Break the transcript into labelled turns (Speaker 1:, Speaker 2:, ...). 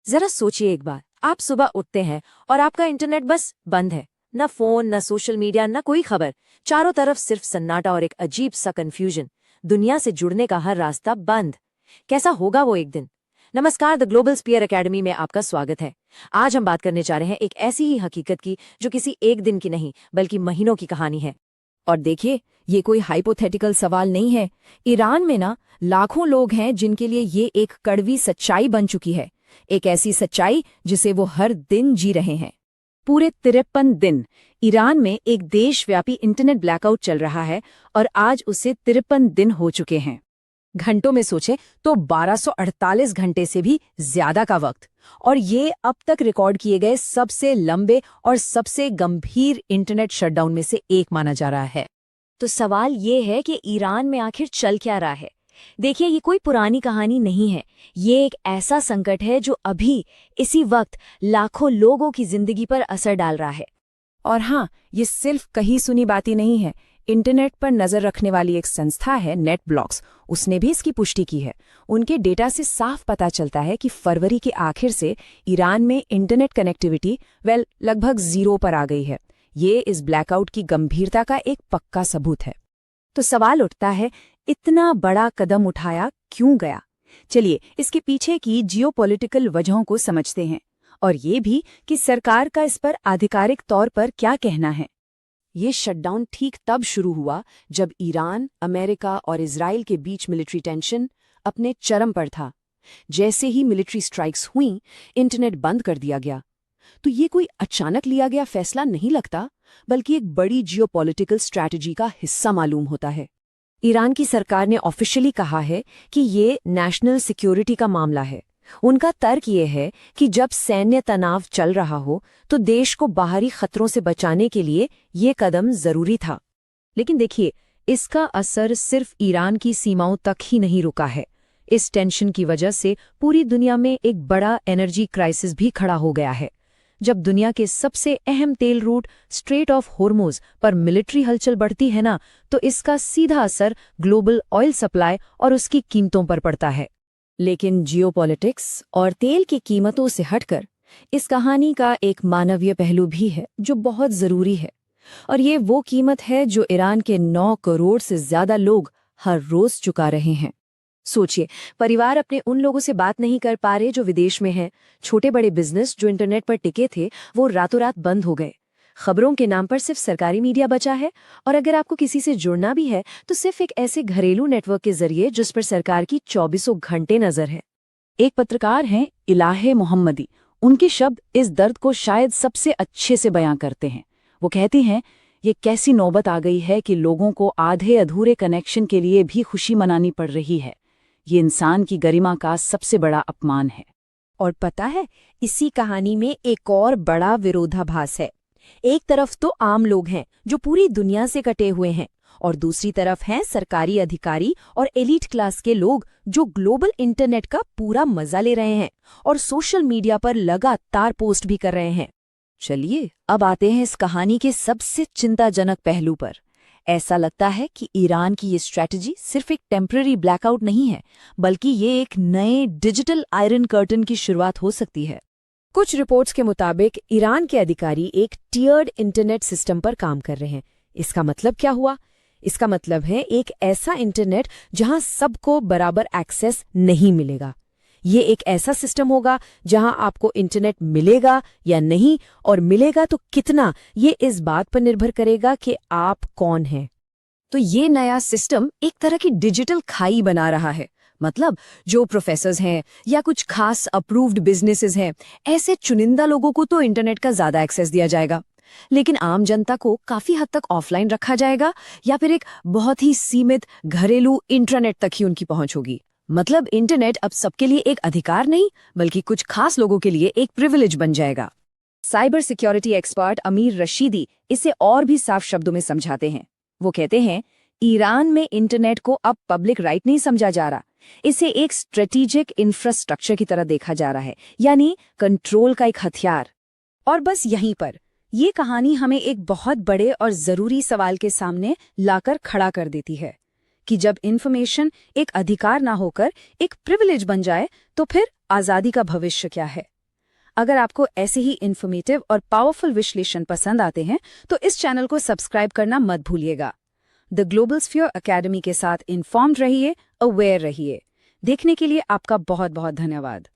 Speaker 1: जरा सोचिए एक बार, आप सुबह उठते हैं और आपका इंटरनेट बस बंद है। न फोन, न सोशल मीडिया, न कोई खबर। चारों तरफ सिर्फ सन्नाटा और एक अजीब सा कंफ्यूजन। दुनिया से जुड़ने का हर रास्ता बंद। कैसा होगा वो एक दिन? नमस्कार, द ग्लोबल स्पीयर एकेडमी में आपका स्वागत है। आज हम बात करने जा रहे हैं एक ऐसी ही हकीकत की जो किसी एक दिन की नहीं बल्कि महीनों की कहानी है।
Speaker 2: और देखिए, ये कोई हाइपोथेटिकल सवाल नहीं है। ईरान में ना लाखों लोग हैं जिनके लिए ये एक कड़वी सच्चाई बन चुकी है। एक ऐसी सच्चाई जिसे वो हर दिन जी रहे हैं। पूरे 53 दिन ईरान में एक देशव्यापी इंटरनेट ब्लैकआउट चल रहा है और आज उसे 53 दिन हो चुके हैं। घंटों में सोचे तो 1248 घंटे से भी ज्यादा का वक्त। और ये अब तक रिकॉर्ड किए गए सबसे लंबे और सबसे गंभीर इंटरनेट शटडाउन में से एक माना जा रहा है।
Speaker 1: तो सवाल ये है कि ईरान में आखिर चल क्या रहा है? देखिए, ये कोई पुरानी कहानी नहीं है। ये एक ऐसा संकट है जो अभी इसी वक्त लाखों लोगों की जिंदगी पर असर डाल रहा है।
Speaker 2: और हाँ, ये सिर्फ कहीं सुनी बातें नहीं है। इंटरनेट पर नजर रखने वाली एक संस्था है नेटब्लॉक्स, उसने भी इसकी पुष्टि की है। उनके डेटा से साफ पता चलता है कि फरवरी के आखिर से ईरान में इंटरनेट कनेक्टिविटी लगभग 0 पर आ गई है। ये इस ब्लैकआउट की गंभीरता का एक पक्का सबूत है।
Speaker 1: तो सवाल उठता है, इतना बड़ा कदम उठाया क्यों गया?
Speaker 2: चलिए, इसके पीछे की जियोपॉलिटिकल वजहों को समझते हैं और ये भी कि सरकार का इस पर आधिकारिक तौर पर क्या कहना है।
Speaker 1: ये शटडाउन ठीक तब शुरू हुआ जब ईरान, अमेरिका और इजराइल के बीच मिलिट्री टेंशन अपने चरम पर था। जैसे ही मिलिट्री स्ट्राइक्स हुईं, इंटरनेट बंद कर दिया गया। तो ये कोई अचानक लिया गया फैसला नहीं लगता, बल्कि एक बड़ी जियोपॉलिटिकल स्ट्रैटेजी का हिस्सा मालूम होता है। ईरान की सरकार ने ऑफिशियली कहा है कि ये नेशनल सिक्योरिटी का मामला है। उनका तर्क ये है कि जब सैन्य तनाव चल रहा हो तो देश को बाहरी खतरों से बचाने के लिए ये कदम जरूरी था। लेकिन देखिए, इसका असर सिर्फ ईरान की सीमाओं तक ही नहीं रुका है। इस टेंशन की वजह से पूरी दुनिया में एक बड़ा एनर्जी क्राइसिस भी खड़ा हो गया है। जब दुनिया के सबसे अहम तेल रूट स्ट्रेट ऑफ होर्मुज पर मिलिट्री हलचल बढ़ती है ना, तो इसका सीधा असर ग्लोबल ऑयल सप्लाई और उसकी कीमतों पर पड़ता है। लेकिन जियोपॉलिटिक्स और तेल की कीमतों से हटकर इस कहानी का एक मानवीय पहलू भी है जो बहुत जरूरी है। और ये वो कीमत है जो ईरान के 9 करोड़ से ज्यादा लोग हर रोज चुका रहे हैं। सोचिए, परिवार अपने उन लोगों से बात नहीं कर पा रहे जो विदेश में हैं। छोटे बड़े बिजनेस जो इंटरनेट पर टिके थे वो रातों रात बंद हो गए। खबरों के नाम पर सिर्फ सरकारी मीडिया बचा है, और अगर आपको किसी से जुड़ना भी है तो सिर्फ एक ऐसे घरेलू नेटवर्क के जरिए जिस पर सरकार की 24 घंटे नजर है।
Speaker 2: एक पत्रकार हैं इलाहे मोहम्मदी, उनके शब्द इस दर्द को शायद सबसे अच्छे से बयां करते हैं। वो कहती हैं, ये कैसी नौबत आ गई है कि लोगों को आधे अधूरे कनेक्शन के लिए भी खुशी मनानी पड़ रही है। ये इंसान की गरिमा का सबसे बड़ा अपमान है।
Speaker 1: और पता है, इसी कहानी में एक और बड़ा विरोधाभास है। एक तरफ तो आम लोग हैं जो पूरी दुनिया से कटे हुए हैं, और दूसरी तरफ हैं सरकारी अधिकारी और एलीट क्लास के लोग जो ग्लोबल इंटरनेट का पूरा मजा ले रहे हैं और सोशल मीडिया पर लगातार पोस्ट भी कर रहे हैं। चलिए, अब आते हैं इस कहानी के सबसे चिंताजनक पहलू पर। ऐसा लगता है कि ईरान की ये स्ट्रैटेजी सिर्फ एक टेम्पररी ब्लैकआउट नहीं है, बल्कि ये एक नए डिजिटल आयरन कर्टन की शुरुआत हो सकती है। कुछ रिपोर्ट्स के मुताबिक ईरान के अधिकारी एक टियर्ड इंटरनेट सिस्टम पर काम कर रहे हैं। इसका मतलब क्या हुआ? इसका मतलब है एक ऐसा इंटरनेट जहां सबको बराबर एक्सेस नहीं मिलेगा। ये एक ऐसा सिस्टम होगा जहां आपको इंटरनेट मिलेगा या नहीं, और मिलेगा तो कितना, ये इस बात पर निर्भर करेगा कि आप कौन हैं। तो ये नया सिस्टम एक तरह की डिजिटल खाई बना रहा है। मतलब जो प्रोफेसर्स हैं या कुछ खास अप्रूव्ड बिजनेसेस हैं, ऐसे चुनिंदा लोगों को तो इंटरनेट का ज्यादा एक्सेस दिया जाएगा, लेकिन आम जनता को काफी हद तक ऑफलाइन रखा जाएगा, या फिर एक बहुत ही सीमित घरेलू इंटरनेट तक ही उनकी पहुंच होगी। मतलब इंटरनेट अब सबके लिए एक अधिकार नहीं, बल्कि कुछ खास लोगों के लिए एक प्रिविलेज बन जाएगा। साइबर सिक्योरिटी एक्सपर्ट अमीर रशीदी इसे और भी साफ शब्दों में समझाते हैं। वो कहते हैं, ईरान में इंटरनेट को अब पब्लिक राइट नहीं समझा जा रहा, इसे एक स्ट्रेटेजिक इंफ्रास्ट्रक्चर की तरह देखा जा रहा है, यानी कंट्रोल का एक हथियार। और बस यहीं पर ये कहानी हमें एक बहुत बड़े और जरूरी सवाल के सामने लाकर खड़ा कर देती है कि जब इंफॉर्मेशन एक अधिकार ना होकर एक प्रिविलेज बन जाए, तो फिर
Speaker 3: आज़ादी का भविष्य क्या है। अगर आपको ऐसे ही इन्फॉर्मेटिव और पावरफुल विश्लेषण पसंद आते हैं तो इस चैनल को सब्सक्राइब करना मत भूलिएगा। द ग्लोबल स्फीयर एकेडमी के साथ इन्फॉर्म्ड रहिए, अवेयर रहिए। देखने के लिए आपका बहुत बहुत धन्यवाद।